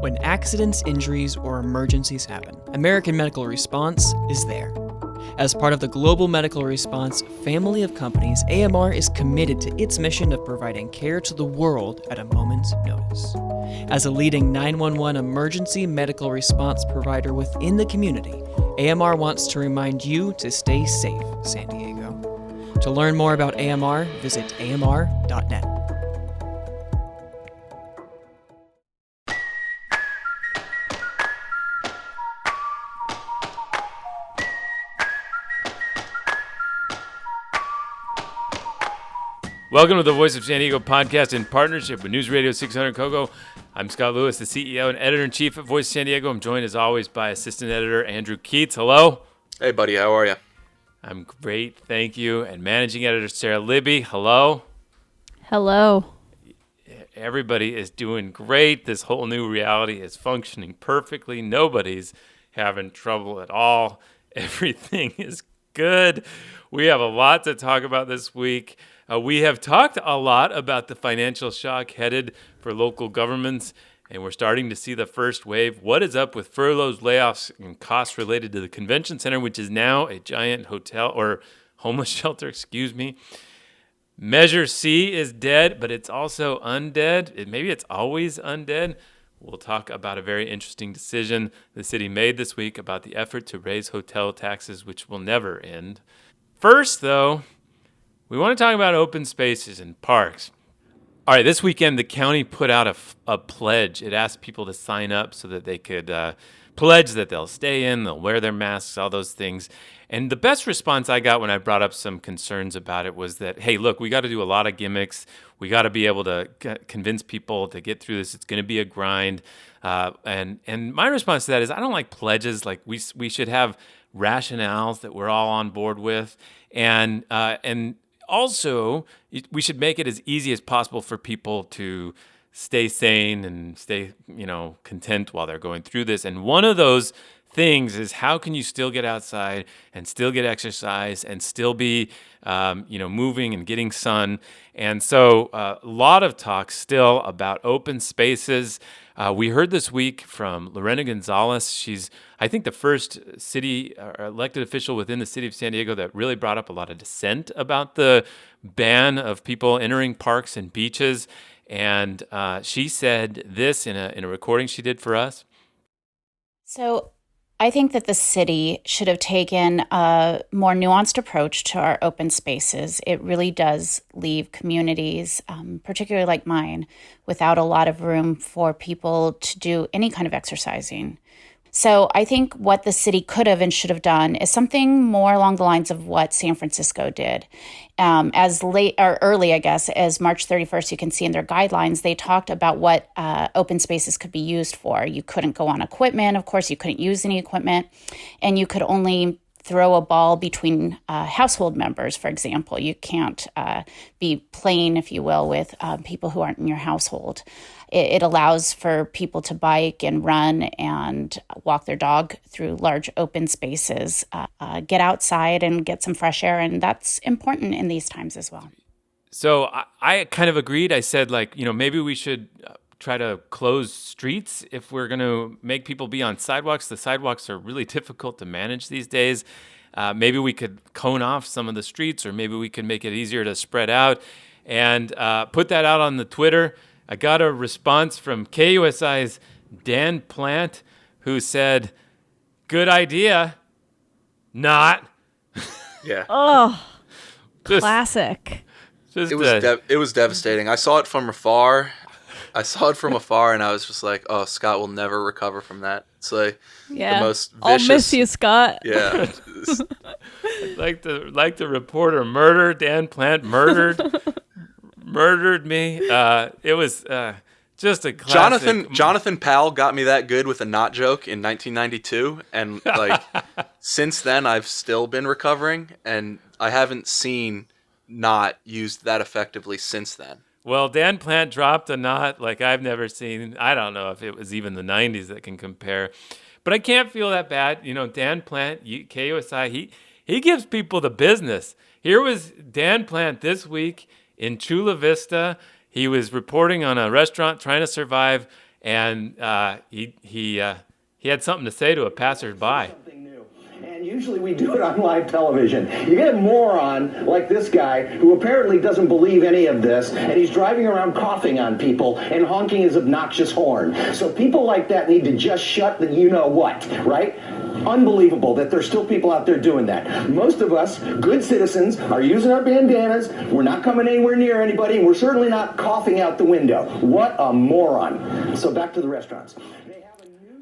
When accidents, injuries, or emergencies happen, American Medical Response is there. As part of the global medical response family of companies, AMR is committed to its mission of providing care to the world at a moment's notice. As a leading 911 emergency medical response provider within the community, AMR wants to remind you to stay safe, San Diego. To learn more about AMR, visit amr.net. Welcome to the Voice of San Diego podcast in partnership with News Radio 600 Kogo. I'm Scott Lewis, the CEO and editor-in-chief at Voice of San Diego. I'm joined, as always, by assistant editor Andrew Keats. Hello. Hey, buddy. How are you? I'm great, thank you. And managing editor Sarah Libby. Hello. Hello. Everybody is doing great. This whole new reality is functioning perfectly. Nobody's having trouble at all. Everything is good. We have a lot to talk about this week. We have talked a lot about the financial shock headed for local governments, and we're starting to see the first wave. What is up with furloughs, layoffs, and costs related to the convention center, which is now a giant hotel or homeless shelter, Measure C is dead, but it's also undead. Maybe it's always undead. We'll talk about a very interesting decision the city made this week about the effort to raise hotel taxes, which will never end. First, though, we want to talk about open spaces and parks. All right, this weekend, the county put out a pledge. It asked people to sign up so that they could pledge that they'll stay in, they'll wear their masks, all those things. And the best response I got when I brought up some concerns about it was that, hey, look, we got to do a lot of gimmicks. We got to be able to convince people to get through this. It's going to be a grind. And my response to that is I don't like pledges. Like we should have rationales that we're all on board with. And also, we should make it as easy as possible for people to stay sane and stay, content while they're going through this. And one of those things is how can you still get outside and still get exercise and still be, moving and getting sun. And so a lot of talk still about open spaces. We heard this week from Lorena Gonzalez. She's, I think, the first city elected official within the city of San Diego that really brought up a lot of dissent about the ban of people entering parks and beaches. And she said this in a recording she did for us. So I think that the city should have taken a more nuanced approach to our open spaces. It really does leave communities, particularly like mine, without a lot of room for people to do any kind of exercising. So I think what the city could have and should have done is something more along the lines of what San Francisco did. Early, as March 31st, you can see in their guidelines, they talked about what open spaces could be used for. You couldn't go on equipment, of course, you couldn't use any equipment, and you could only throw a ball between household members, for example. You can't be playing, if you will, with people who aren't in your household. It allows for people to bike and run and walk their dog through large open spaces, get outside and get some fresh air, and that's important in these times as well. So I kind of agreed. I said, maybe we should try to close streets if we're going to make people be on sidewalks. The sidewalks are really difficult to manage these days. Maybe we could cone off some of the streets, or maybe we could make it easier to spread out and put that out on the Twitter. I got a response from KUSI's Dan Plant, who said, "Good idea, not." Yeah. Oh, classic. It was devastating. I saw it from afar. And I was just like, "Oh, Scott will never recover from that." It's like the most vicious. I'll miss you, Scott. Yeah. like the reporter Dan Plant murdered me. It was just a classic. Jonathan Powell got me that good with a not joke in 1992, and since then I've still been recovering, and I haven't seen not used that effectively since then. Well, Dan Plant dropped a knot like I've never seen. I don't know if it was even the 90s that can compare. But I can't feel that bad. Dan Plant, KUSI, he gives people the business. Here was Dan Plant this week in Chula Vista. He was reporting on a restaurant trying to survive, and he had something to say to a passerby. And usually we do it on live television. You get a moron like this guy who apparently doesn't believe any of this, and he's driving around coughing on people and honking his obnoxious horn. So people like that need to just shut the you-know-what, right? Unbelievable that there's still people out there doing that. Most of us, good citizens, are using our bandanas. We're not coming anywhere near anybody, and we're certainly not coughing out the window. What a moron. So back to the restaurants.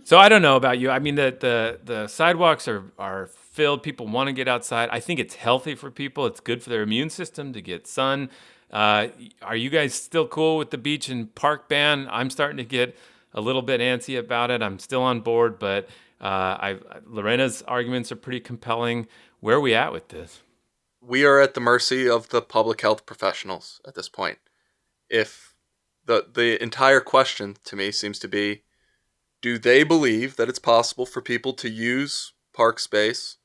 So I don't know about you. I mean, the sidewalks are filled. People want to get outside. I think it's healthy for people. It's good for their immune system to get sun. Are you guys still cool with the beach and park ban? I'm starting to get a little bit antsy about it. I'm still on board, but Lorena's arguments are pretty compelling. Where are we at with this? We are at the mercy of the public health professionals at this point. If the entire question to me seems to be, do they believe that it's possible for people to use park space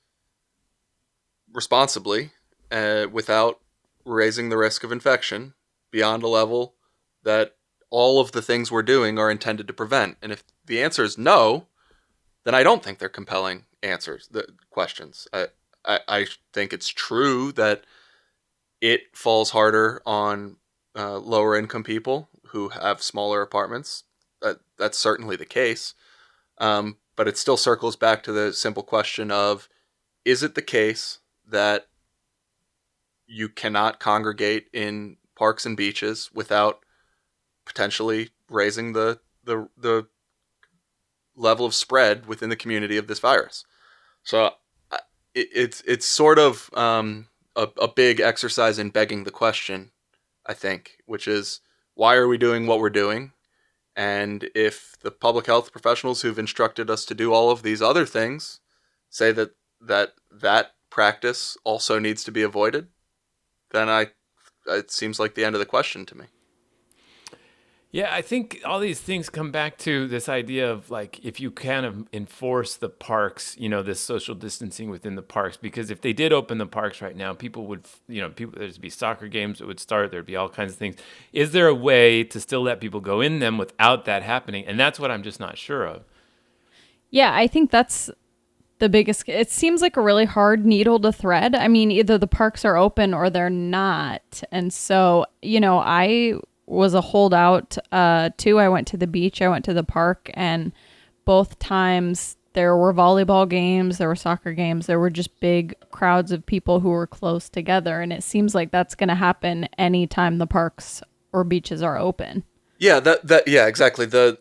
responsibly without raising the risk of infection beyond a level that all of the things we're doing are intended to prevent? And if the answer is no, then I don't think they're compelling answers, the questions. I think it's true that it falls harder on lower income people who have smaller apartments. That's certainly the case. But it still circles back to the simple question of, is it the case that you cannot congregate in parks and beaches without potentially raising the level of spread within the community of this virus? So it's sort of a big exercise in begging the question, I think, which is, why are we doing what we're doing? And if the public health professionals who've instructed us to do all of these other things say that practice also needs to be avoided, then it seems like the end of the question to me. Yeah, I think all these things come back to this idea of, like, if you kind of enforce the parks, this social distancing within the parks, because if they did open the parks right now, people would, there'd be soccer games that would start, there'd be all kinds of things. Is there a way to still let people go in them without that happening? And that's what I'm just not sure of. Yeah, I think that's the biggest. It seems like a really hard needle to thread. I mean, either the parks are open or they're not. And so, I was a holdout too. I went to the beach, I went to the park, and both times there were volleyball games, there were soccer games, there were just big crowds of people who were close together, and it seems like that's going to happen anytime the parks or beaches are open. Yeah, yeah, exactly. The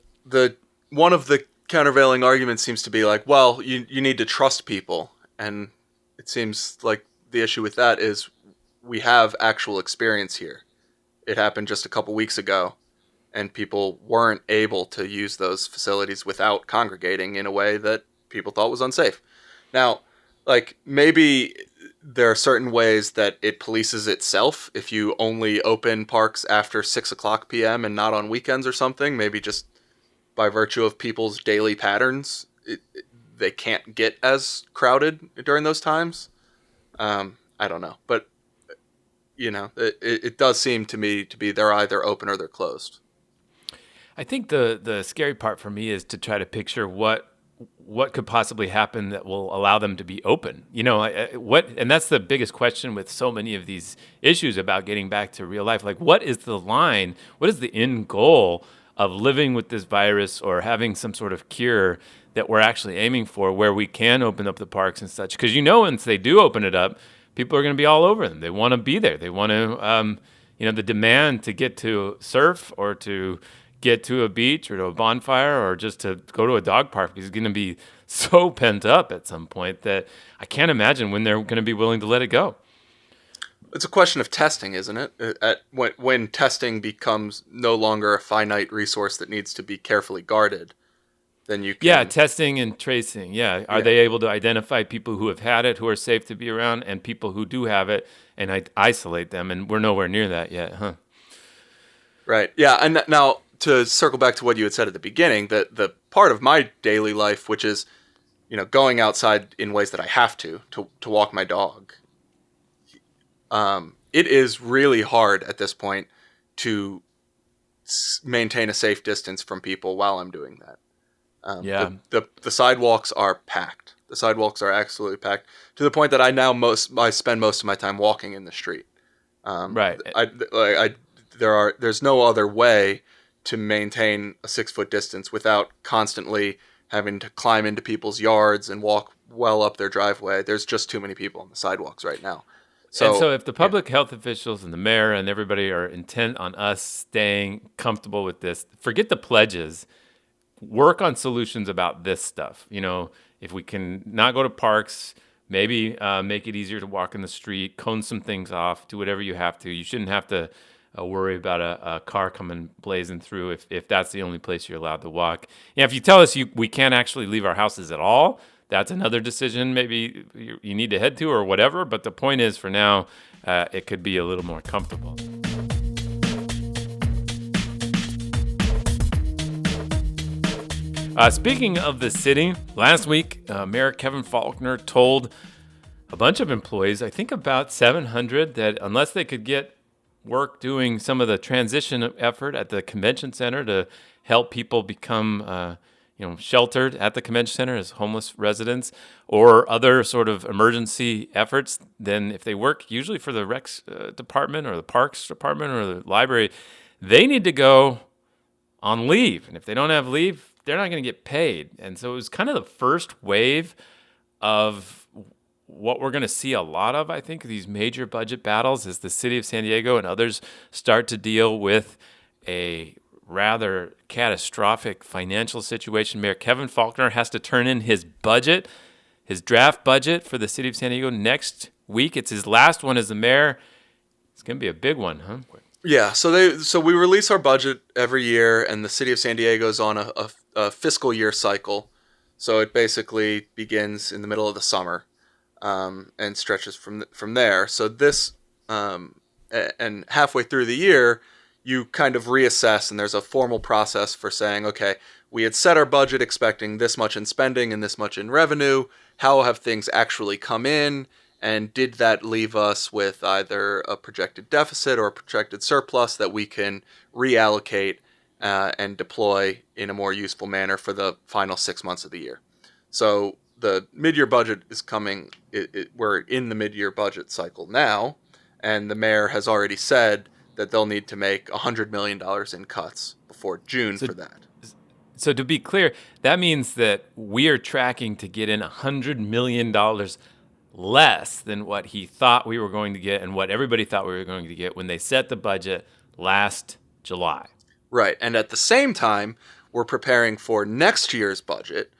one of the countervailing arguments seems to be like, well, you need to trust people, and it seems like the issue with that is we have actual experience here. It happened just a couple weeks ago, and people weren't able to use those facilities without congregating in a way that people thought was unsafe. Now, like, maybe there are certain ways that it polices itself. If you only open parks after 6:00 p.m. and not on weekends or something, maybe just by virtue of people's daily patterns, they can't get as crowded during those times. I don't know, but it does seem to me to be they're either open or they're closed. I think the scary part for me is to try to picture what could possibly happen that will allow them to be open. And that's the biggest question with so many of these issues about getting back to real life. Like, what is the line? What is the end goal of living with this virus or having some sort of cure that we're actually aiming for, where we can open up the parks and such? Because once they do open it up, people are going to be all over them. They want to be there. They want to, the demand to get to surf or to get to a beach or to a bonfire or just to go to a dog park is going to be so pent up at some point that I can't imagine when they're going to be willing to let it go. It's a question of testing, isn't it? When testing becomes no longer a finite resource that needs to be carefully guarded, then you can... Yeah, testing and tracing. Yeah. Are they able to identify people who have had it, who are safe to be around, and people who do have it, and isolate them? And we're nowhere near that yet, huh? Right. Yeah, and now to circle back to what you had said at the beginning, the part of my daily life, which is, going outside in ways that I have to walk my dog, it is really hard at this point to maintain a safe distance from people while I'm doing that. Yeah. The sidewalks are packed. The sidewalks are absolutely packed to the point that I spend most of my time walking in the street. Right. There's no other way to maintain a 6-foot distance without constantly having to climb into people's yards and walk well up their driveway. There's just too many people on the sidewalks right now. So if the public health officials and the mayor and everybody are intent on us staying comfortable with this, forget the pledges. Work on solutions about this stuff. If we can not go to parks, maybe make it easier to walk in the street, cone some things off, do whatever you have to. You shouldn't have to worry about a car coming blazing through if that's the only place you're allowed to walk. If you tell us we can't actually leave our houses at all, that's another decision maybe you need to head to or whatever. But the point is, for now, it could be a little more comfortable. Speaking of the city, last week, Mayor Kevin Faulconer told a bunch of employees, I think about 700, that unless they could get work doing some of the transition effort at the convention center to help people become sheltered at the convention center as homeless residents, or other sort of emergency efforts, then if they work usually for the Recs department or the Parks department or the library, they need to go on leave. And if they don't have leave, they're not going to get paid. And so it was kind of the first wave of what we're going to see a lot of, I think, these major budget battles as the city of San Diego and others start to deal with a rather catastrophic financial situation. Mayor Kevin Faulconer has to turn in his budget, his draft budget for the city of San Diego next week. It's his last one as the mayor. It's going to be a big one, huh? Yeah, so we release our budget every year, and the city of San Diego is on a fiscal year cycle. So it basically begins in the middle of the summer and stretches from there. So this and halfway through the year, you kind of reassess, and there's a formal process for saying, okay, we had set our budget expecting this much in spending and this much in revenue. How have things actually come in? And did that leave us with either a projected deficit or a projected surplus that we can reallocate and deploy in a more useful manner for the final 6 months of the year? So the mid-year budget is coming. We're in the mid-year budget cycle now, and the mayor has already said that they'll need to make $100 million in cuts before June for that. So to be clear, that means that we are tracking to get in $100 million less than what he thought we were going to get and what everybody thought we were going to get when they set the budget last July. Right. And at the same time, we're preparing for next year's budget,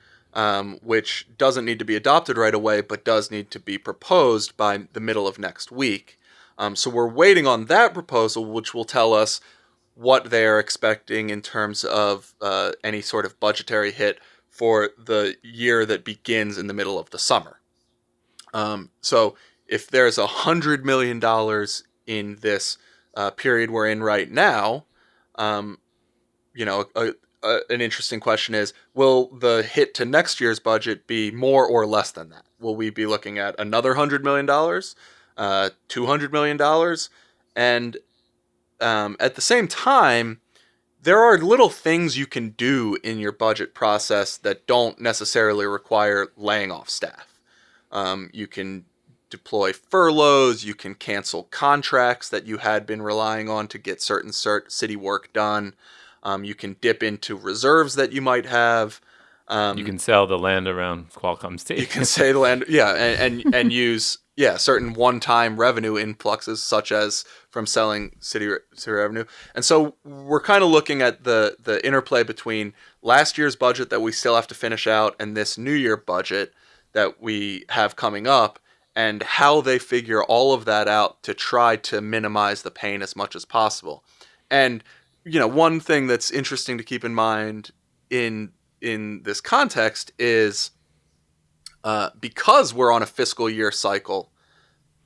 which doesn't need to be adopted right away, but does need to be proposed by the middle of next week. So we're waiting on that proposal, which will tell us what they are expecting in terms of any sort of budgetary hit for the year that begins in the middle of the summer. So if there's $100 million in this period we're in right now, an interesting question is, will the hit to next year's budget be more or less than that? Will we be looking at another $100 million, $200 million? And at the same time, there are little things you can do in your budget process that don't necessarily require laying off staff. You can deploy furloughs, you can cancel contracts that you had been relying on to get certain city work done. You can dip into reserves that you might have. You can sell the land around Qualcomm Stadium. You can say the land, and use certain one-time revenue influxes, such as from selling city revenue. And so we're kind of looking at the interplay between last year's budget that we still have to finish out and this new year budget that we have coming up, and how they figure all of that out to try to minimize the pain as much as possible. And one thing that's interesting to keep in mind in this context is because we're on a fiscal year cycle,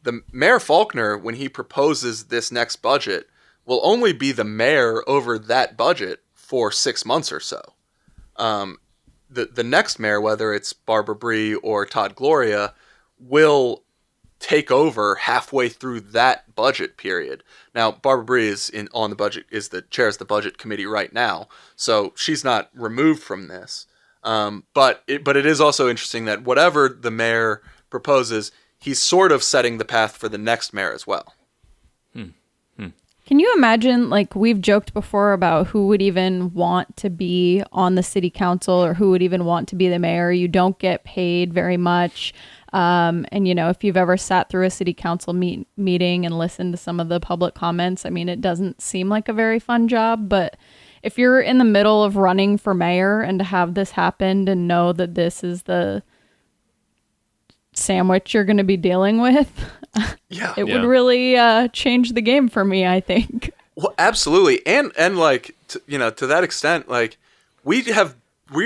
the Mayor Faulconer, when he proposes this next budget, will only be the mayor over that budget for 6 months or so. The next mayor, whether it's Barbara Bree or Todd Gloria, will take over halfway through that budget period. Now, Barbara Bree is chairs the budget committee right now, so she's not removed from this. But it is also interesting that whatever the mayor proposes, he's sort of setting the path for the next mayor as well. Can you imagine, like, we've joked before about who would even want to be on the city council or who would even want to be the mayor? You don't get paid very much. And, if you've ever sat through a city council meeting and listened to some of the public comments, I mean, it doesn't seem like a very fun job. But if you're in the middle of running for mayor and to have this happen and know that this is the sandwich you're going to be dealing with, it would really change the game for me, I think. Well, absolutely. And like, to that extent, like we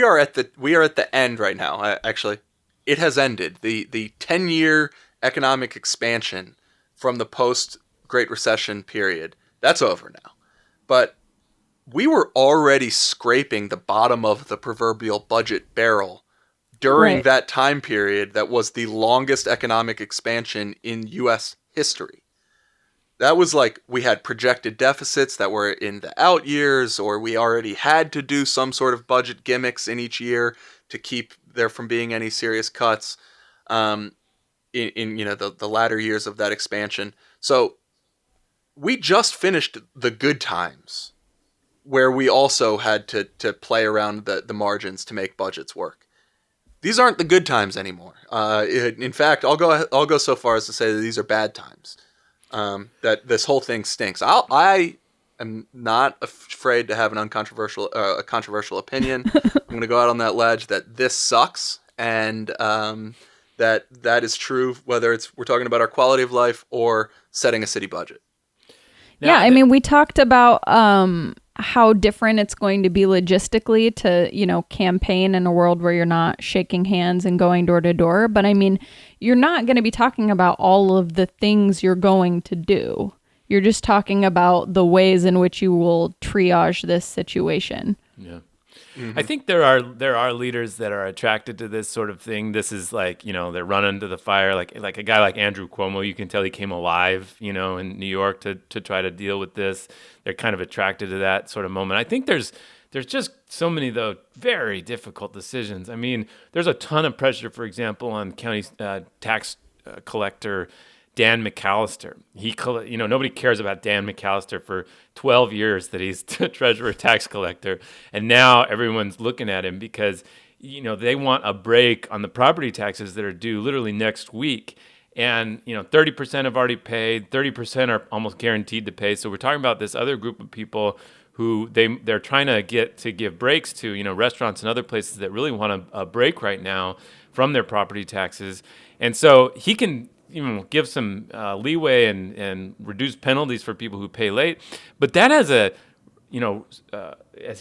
are at the end right now. Actually, it has ended. The 10-year economic expansion from the post Great Recession period, that's over now. But we were already scraping the bottom of the proverbial budget barrel during that time period that was the longest economic expansion in U.S. history. That was like we had projected deficits that were in the out years, or we already had to do some sort of budget gimmicks in each year to keep there from being any serious cuts in the latter years of that expansion. So we just finished the good times where we also had to play around the margins to make budgets work. These aren't the good times anymore. In fact, I'll go so far as to say that these are bad times. That this whole thing stinks. I am not afraid to have a controversial opinion. I'm going to go out on that ledge that this sucks, and that is true whether we're talking about our quality of life or setting a city budget. Yeah, I mean, we talked about how different it's going to be logistically to, campaign in a world where you're not shaking hands and going door to door. But I mean, you're not going to be talking about all of the things you're going to do. You're just talking about the ways in which you will triage this situation. Yeah. Mm-hmm. I think there are leaders that are attracted to this sort of thing. This is like, they're running to the fire. Like a guy like Andrew Cuomo, you can tell he came alive, in New York to try to deal with this. They're kind of attracted to that sort of moment. I think there's just so many, though, very difficult decisions. I mean, there's a ton of pressure, for example, on county tax collector Dan McAllister. Nobody cares about Dan McAllister for 12 years that he's treasurer tax collector. And now everyone's looking at him because, they want a break on the property taxes that are due literally next week. And, 30% have already paid, 30% are almost guaranteed to pay. So we're talking about this other group of people who they're trying to get to give breaks to, restaurants and other places that really want a break right now from their property taxes. And so he can give some leeway and reduce penalties for people who pay late. But that has as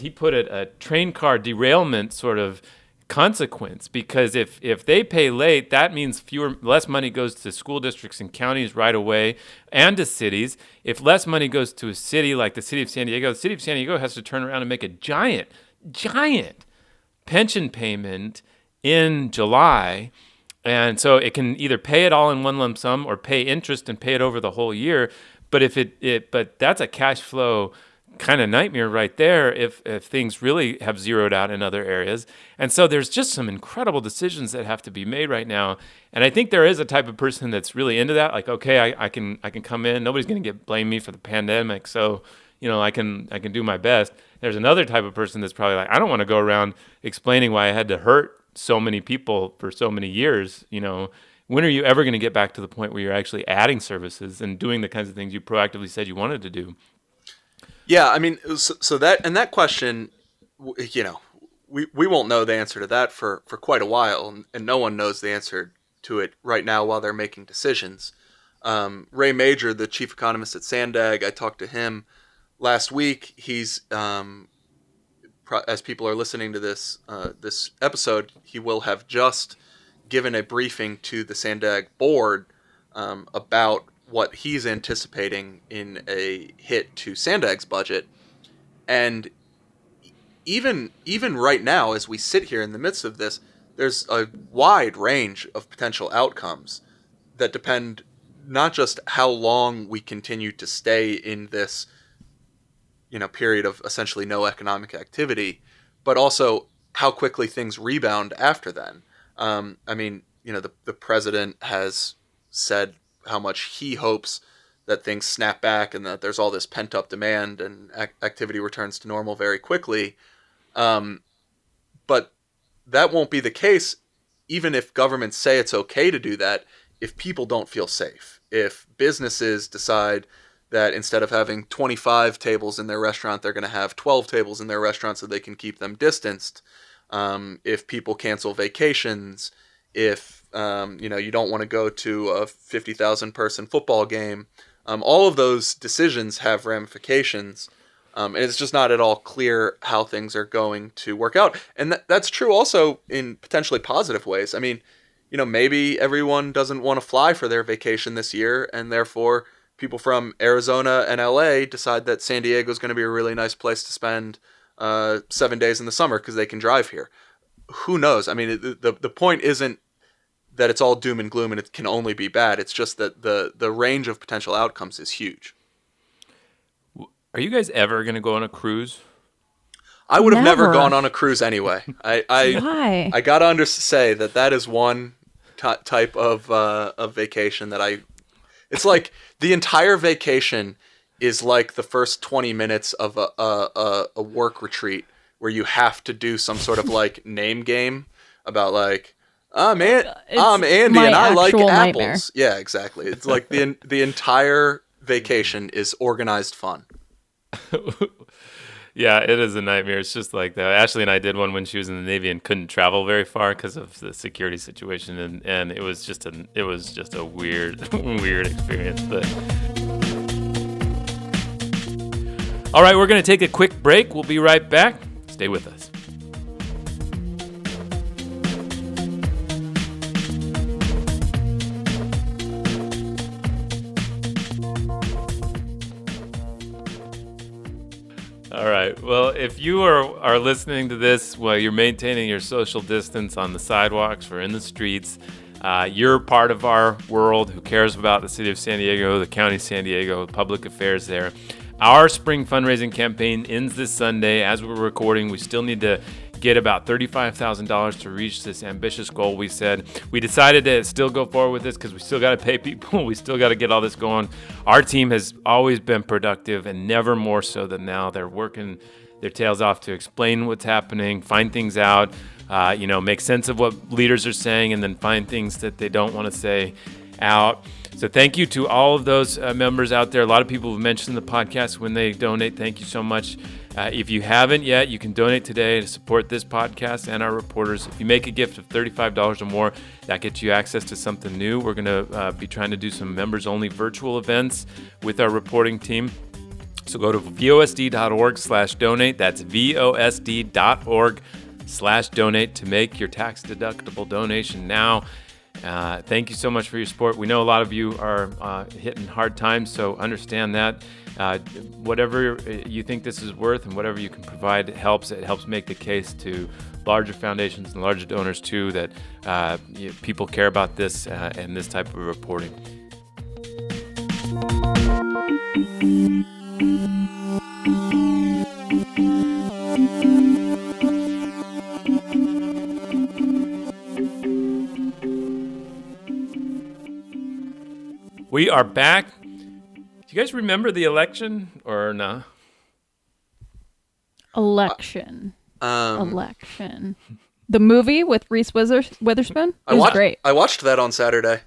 he put it, a train car derailment sort of consequence, because if they pay late, that means less money goes to school districts and counties right away and to cities. If less money goes to a city like the city of San Diego, the city of San Diego has to turn around and make a giant pension payment in July. And so it can either pay it all in one lump sum or pay interest and pay it over the whole year. But but that's a cash flow kind of nightmare right there if things really have zeroed out in other areas. And so there's just some incredible decisions that have to be made right now. And I think there is a type of person that's really into that. Like, okay, I can come in. Nobody's going to blame me for the pandemic. So, I can do my best. There's another type of person that's probably like, I don't want to go around explaining why I had to hurt so many people for so many years. When are you ever going to get back to the point where you're actually adding services and doing the kinds of things you proactively said you wanted to do? Yeah, I mean, so that question, we won't know the answer to that for quite a while, and no one knows the answer to it right now while they're making decisions. Ray Major, the chief economist at Sandag, I talked to him last week. He's as people are listening to this episode, he will have just given a briefing to the Sandag board about what he's anticipating in a hit to Sandag's budget. And even right now, as we sit here in the midst of this, there's a wide range of potential outcomes. that depend not just how long we continue to stay in this, period of essentially no economic activity, but also how quickly things rebound after then. The president has said how much he hopes that things snap back and that there's all this pent up demand and activity returns to normal very quickly. But that won't be the case, even if governments say it's okay to do that, if people don't feel safe. If businesses decide that instead of having 25 tables in their restaurant, they're going to have 12 tables in their restaurant so they can keep them distanced. If people cancel vacations, if you don't want to go to a 50,000 person football game, all of those decisions have ramifications. And it's just not at all clear how things are going to work out. And that's true also in potentially positive ways. I mean, maybe everyone doesn't want to fly for their vacation this year, and therefore people from Arizona and LA decide that San Diego is going to be a really nice place to spend 7 days in the summer because they can drive here. Who knows? I mean, the point isn't that it's all doom and gloom and it can only be bad. It's just that the range of potential outcomes is huge. Are you guys ever going to go on a cruise? I would have never gone on a cruise anyway. Why? I gotta say that is one type of vacation that it's like the entire vacation is like the first 20 minutes of a work retreat where you have to do some sort of like name game about like, I'm Andy and I like apples. Nightmare. Yeah, exactly. It's like the entire vacation is organized fun. Yeah, it is a nightmare. It's just like that. Ashley and I did one when she was in the Navy and couldn't travel very far because of the security situation, and it was just a weird weird experience. But all right, we're going to take a quick break. We'll be right back. Stay with us. All right. Well, if you are listening to this while you're maintaining your social distance on the sidewalks or in the streets, you're part of our world who cares about the city of San Diego, the county of San Diego, public affairs there. Our spring fundraising campaign ends this Sunday. As we're recording, we still need to get about $35,000 to reach this ambitious goal. We decided to still go forward with this because we still got to pay people. We still got to get all this going. Our team has always been productive and never more so than now. They're working their tails off to explain what's happening, find things out, make sense of what leaders are saying, and then find things that they don't want to say out. So thank you to all of those members out there. A lot of people have mentioned the podcast when they donate. Thank you so much. If you haven't yet, you can donate today to support this podcast and our reporters. If you make a gift of $35 or more, that gets you access to something new. We're going to be trying to do some members-only virtual events with our reporting team. So go to vosd.org/donate. That's vosd.org/donate to make your tax-deductible donation now. Thank you so much for your support. We know a lot of you are hitting hard times, so understand that. Whatever you think this is worth and whatever you can provide helps. It helps make the case to larger foundations and larger donors too that people care about this and this type of reporting. We are back. Do you guys remember the election or no? Election. The movie with Reese Witherspoon? It was great. I watched that on Saturday.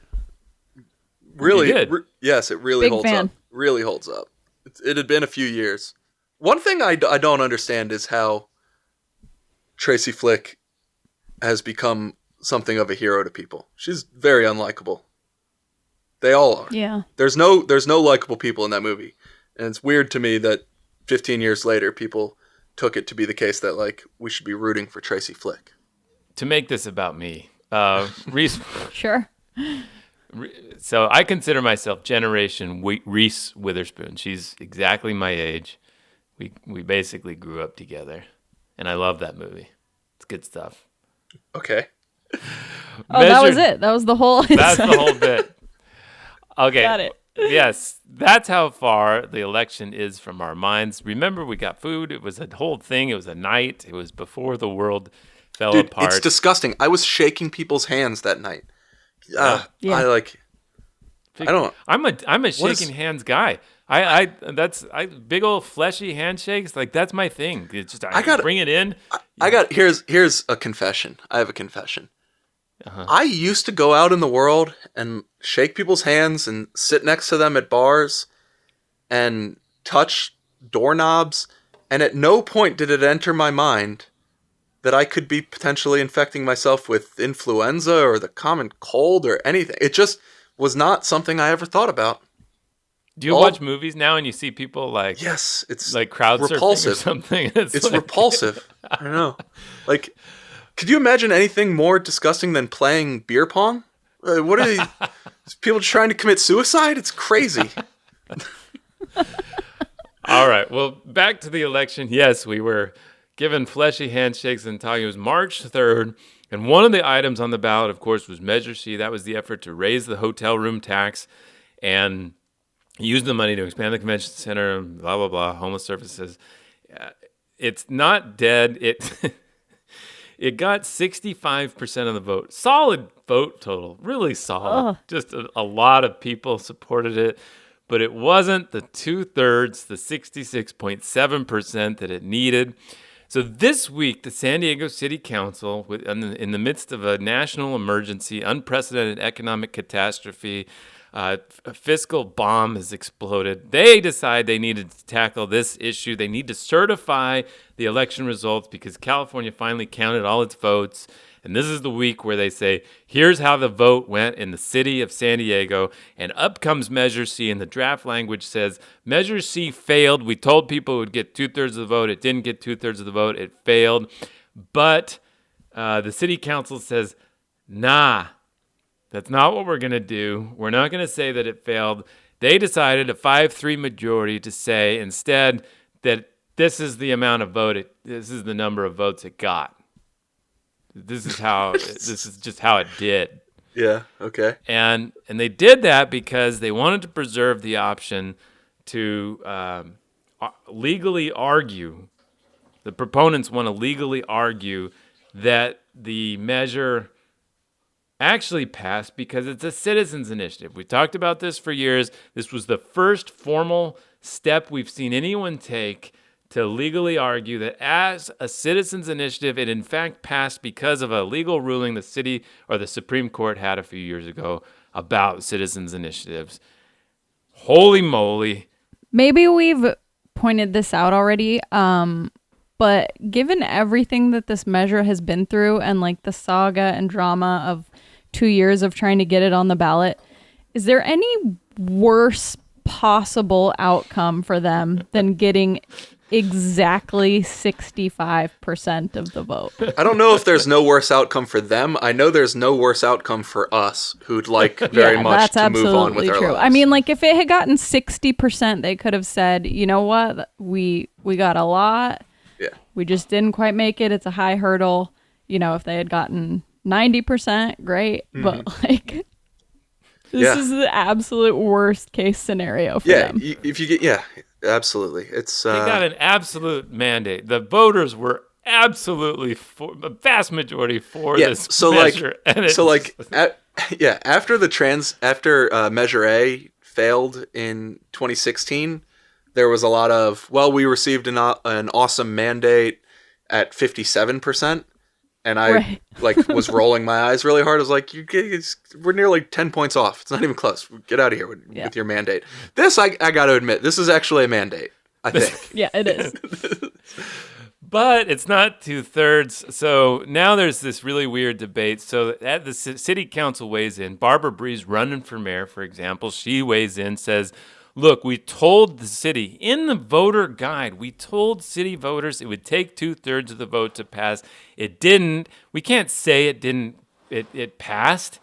Really? You did? Yes, it really Big holds fan. up. Really holds up. It had been a few years. One thing I don't understand is how Tracy Flick has become something of a hero to people. She's very unlikable. They all are. Yeah. There's no likable people in that movie. And it's weird to me that 15 years later people took it to be the case that like we should be rooting for Tracy Flick. To make this about me, Reese. Sure. So I consider myself Generation Reese Witherspoon. She's exactly my age. We basically grew up together, and I love that movie. It's good stuff. Okay. Oh, that was it. That was the whole. That's the whole bit. Okay. Got it. Yes, that's how far the election is from our minds. Remember, we got food. It was a whole thing. It was a night. It was before the world fell Dude, apart. it's disgusting. I was shaking people's hands that night. Yeah. I don't. I'm a What is- shaking hands guy. That's big old fleshy handshakes. Like that's my thing. It's just I gotta- bring it in. Here's a confession. I have a confession. I used to go out in the world and shake people's hands and sit next to them at bars and touch doorknobs, and at no point did it enter my mind that I could be potentially infecting myself with influenza or the common cold or anything. It just was not something I ever thought about. Do you watch movies now and you see people like Yes, it's like crowd surfing or repulsive. something? It's like- repulsive. I don't know. Like, could you imagine anything more disgusting than playing beer pong? What are these people trying to commit suicide? It's crazy. All right. Well, back to the election. Yes, we were given fleshy handshakes and talking. It was March 3rd. And one of the items on the ballot, of course, was Measure C. That was the effort to raise the hotel room tax and use the money to expand the convention center, blah, blah, blah, homeless services. It's not dead. It got 65% of the vote. Solid vote total. Really solid. Ugh. Just a lot of people supported it. But it wasn't the 2/3, the 66.7% that it needed. So this week, the San Diego City Council, in the midst of a national emergency, unprecedented economic catastrophe, a fiscal bomb has exploded. They decide they needed to tackle this issue. They need to certify the election results because California finally counted all its votes. And this is the week where they say, here's how the vote went in the city of San Diego. And up comes Measure C. And the draft language says, Measure C failed. We told people it would get 2/3 of the vote. It didn't get 2/3 of the vote. It failed. But the city council says, nah. That's not what we're going to do. We're not going to say that it failed. They decided a 5-3 majority to say instead that this is the amount of vote. This is the number of votes it got. This is just how it did. Yeah, okay. And they did that because they wanted to preserve the option to legally argue. The proponents want to legally argue that the measure actually passed because it's a citizens initiative. We talked about this for years. This was the first formal step we've seen anyone take to legally argue that as a citizens initiative, it in fact passed because of a legal ruling the city or the Supreme Court had a few years ago about citizens initiatives. Holy moly. Maybe we've pointed this out already, but given everything that this measure has been through and like the saga and drama of 2 years of trying to get it on the ballot, is there any worse possible outcome for them than getting exactly 65% of the vote? I don't know if there's no worse outcome for them. I know there's no worse outcome for us who'd like very much to move on with our lives. I mean, like if it had gotten 60%, they could have said, you know what, we got a lot. Yeah. We just didn't quite make it. It's a high hurdle. You know, if they had gotten 90%, great. But like, this is the absolute worst case scenario for them. If you get, absolutely. It's They got an absolute mandate. The voters were absolutely for a vast majority for this measure. After Measure A failed in 2016, there was a lot of, well, we received an awesome mandate at 57%. And I was rolling my eyes really hard. I was like, we're nearly 10 points off. It's not even close. Get out of here with your mandate. This, I got to admit, this is actually a mandate, I think. Yeah, it is. But it's not 2/3. So now there's this really weird debate. So at the city council weighs in. Barbara Breeze running for mayor, for example, she weighs in, says, look, we told the city in the voter guide, we told city voters it would take 2/3 of the vote to pass. It didn't. We can't say it didn't. It passed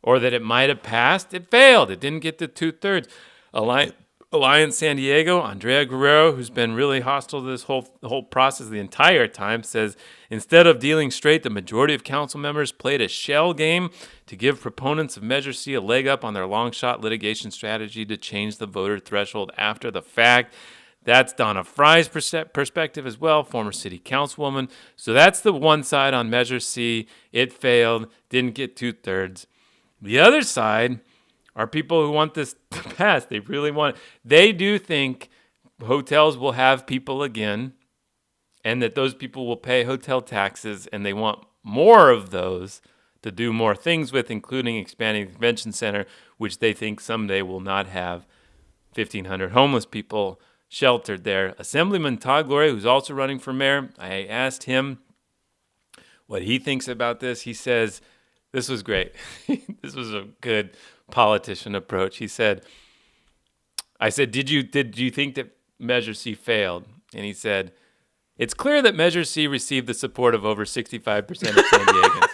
or that it might have passed. It failed. It didn't get to 2/3. Alliance San Diego, Andrea Guerrero, who's been really hostile to this whole process the entire time, says instead of dealing straight, the majority of council members played a shell game to give proponents of Measure C a leg up on their long shot litigation strategy to change the voter threshold after the fact. That's Donna Fry's perspective as well, former city councilwoman. So that's the one side on Measure C. It failed, didn't get 2/3. The other side are people who want this to pass. They really want it. They do think hotels will have people again and that those people will pay hotel taxes, and they want more of those to do more things with, including expanding the convention center, which they think someday will not have 1,500 homeless people sheltered there. Assemblyman Todd Gloria, who's also running for mayor, I asked him what he thinks about this. He says, this was great. This was a good politician approach. He said, I said, did you think that Measure C failed? And he said, it's clear that Measure C received the support of over 65% of San Diegans.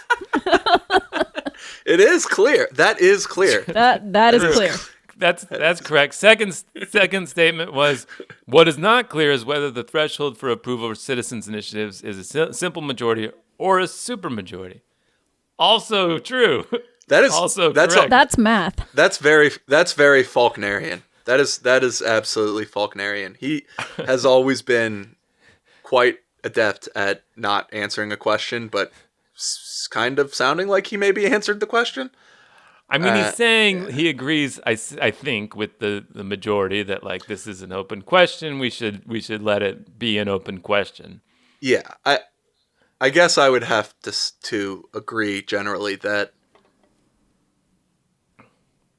It is clear. That is clear. That is clear. That's correct. Second statement was, what is not clear is whether the threshold for approval of citizens' initiatives is a simple majority or a supermajority. Also true. That is also that's correct. That's math. That's very Faulknerian. That is absolutely Faulknerian. He has always been quite adept at not answering a question, but kind of sounding like he maybe answered the question. I mean, he's saying he agrees, I think, with the majority that, like, this is an open question. We should let it be an open question. Yeah, I guess I would have to agree generally that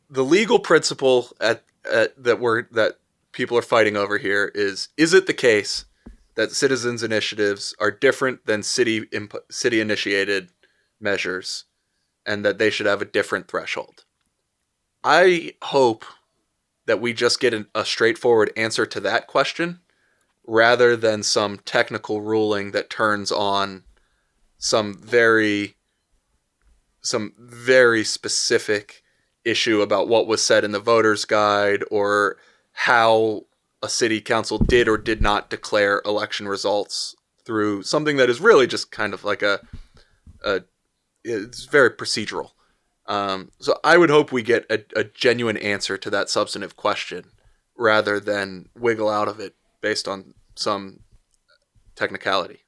the legal principle that people are fighting over here is it the case that citizens' initiatives are different than city initiated measures, and that they should have a different threshold? I hope that we just get a straightforward answer to that question, rather than some technical ruling that turns on some very specific issue about what was said in the voter's guide, or how a city council did or did not declare election results, through something that is really just kind of like it's very procedural. So I would hope we get a genuine answer to that substantive question, rather than wiggle out of it based on some technicality.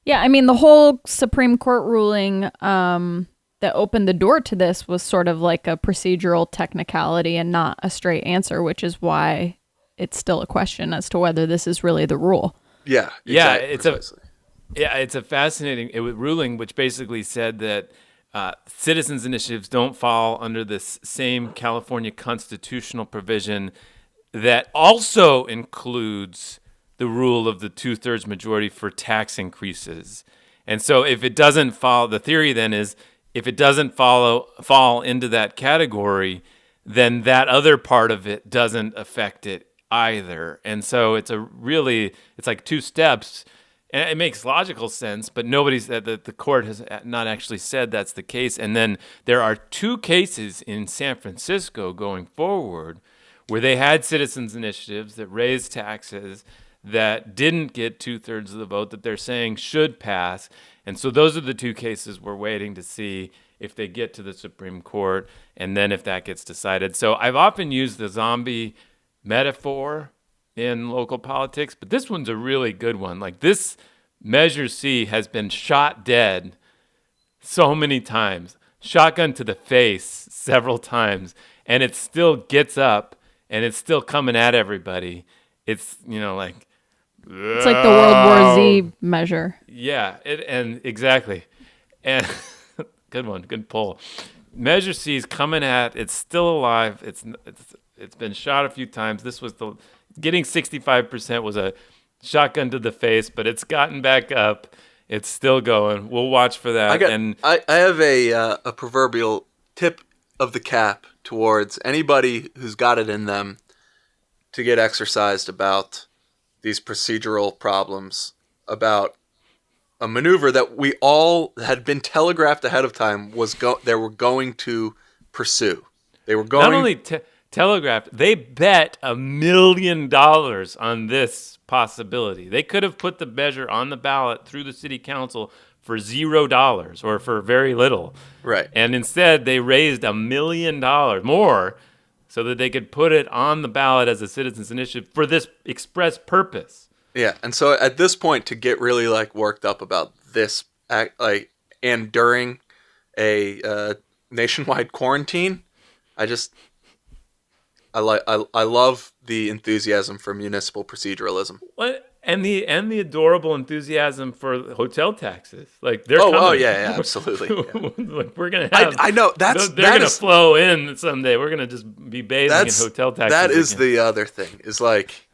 Yeah, I mean, the whole Supreme Court ruling that opened the door to this was sort of like a procedural technicality and not a straight answer, which is why it's still a question as to whether this is really the rule. Yeah, exactly, it's a fascinating ruling, which basically said that citizens' initiatives don't fall under this same California constitutional provision that also includes the rule of the 2/3 majority for tax increases. And so if it doesn't follow, the theory then is, if it doesn't fall into that category, then that other part of it doesn't affect it either. And so it's like two steps. And it makes logical sense, but the court has not actually said that's the case. And then there are two cases in San Francisco going forward where they had citizens' initiatives that raised taxes that didn't get 2/3 of the vote that they're saying should pass. And so those are the two cases we're waiting to see if they get to the Supreme Court, and then if that gets decided. So I've often used the zombie metaphor in local politics, but this one's a really good one. Like, this Measure C has been shot dead so many times, shotgun to the face several times, and it still gets up and it's still coming at everybody. It's, it's like the World War Z measure. Yeah, exactly. And good one, good pull. Measure C is coming at. It's still alive. It's been shot a few times. This was getting 65% was a shotgun to the face, but it's gotten back up. It's still going. We'll watch for that. I have a proverbial tip of the cap towards anybody who's got it in them to get exercised about these procedural problems, about a maneuver that we all had been telegraphed ahead of time they were going to pursue. They were going not only telegraphed. They bet $1 million on this possibility. They could have put the measure on the ballot through the city council for $0 or for very little. Right. And instead, they raised $1 million more so that they could put it on the ballot as a citizens initiative for this express purpose. Yeah, and so at this point, to get really like worked up about this, like, and during a nationwide quarantine, I love the enthusiasm for municipal proceduralism. What? And the adorable enthusiasm for hotel taxes, like they're coming. Oh yeah, absolutely. Yeah. Like we're gonna have. I know they're gonna flow in someday. We're gonna just be bathing in hotel taxes. That is again. the other thing. Is like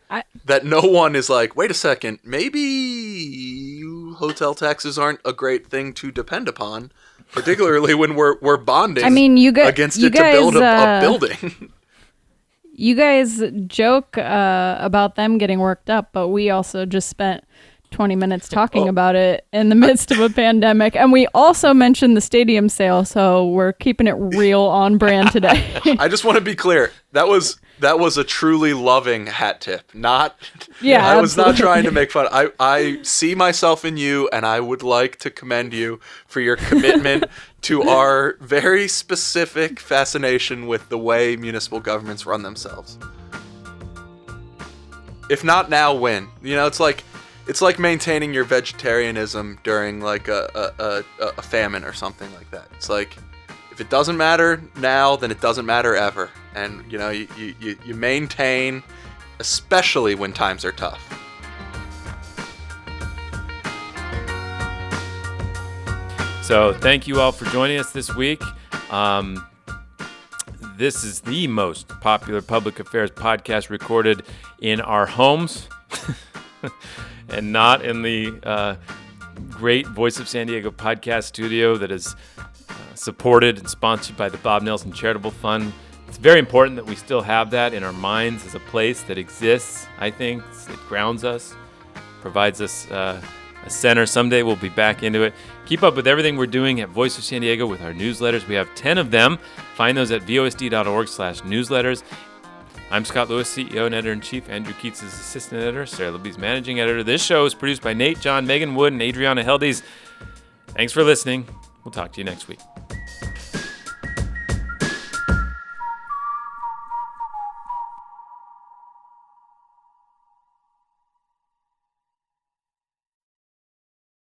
that no one is like, wait a second, maybe hotel taxes aren't a great thing to depend upon, particularly when we're bonding. I mean, against it to build a building. You guys joke about them getting worked up, but we also just spent 20 minutes talking about it in the midst of a pandemic. And we also mentioned the stadium sale, so we're keeping it real on brand today. I just want to be clear. That was a truly loving hat tip. Not yeah, I was absolutely. not trying to make fun. I see myself in you, and I would like to commend you for your commitment to our very specific fascination with the way municipal governments run themselves. If not now, when? You know, it's like maintaining your vegetarianism during like a famine or something like that. It's like, if it doesn't matter now, then it doesn't matter ever. And you know, you maintain, especially when times are tough. So thank you all for joining us this week. This is the most popular public affairs podcast recorded in our homes and not in the great Voice of San Diego podcast studio that is supported and sponsored by the Bob Nelson Charitable Fund. It's very important that we still have that in our minds as a place that exists, I think. It grounds us, provides us a center. Someday we'll be back into it. Keep up with everything we're doing at Voice of San Diego with our newsletters. We have 10 of them. Find those at vosd.org/newsletters. I'm Scott Lewis, CEO and Editor-in-Chief. Andrew Keats is Assistant Editor. Sarah Libby's Managing Editor. This show is produced by Nate, John, Megan Wood, and Adriana Heldes. Thanks for listening. We'll talk to you next week.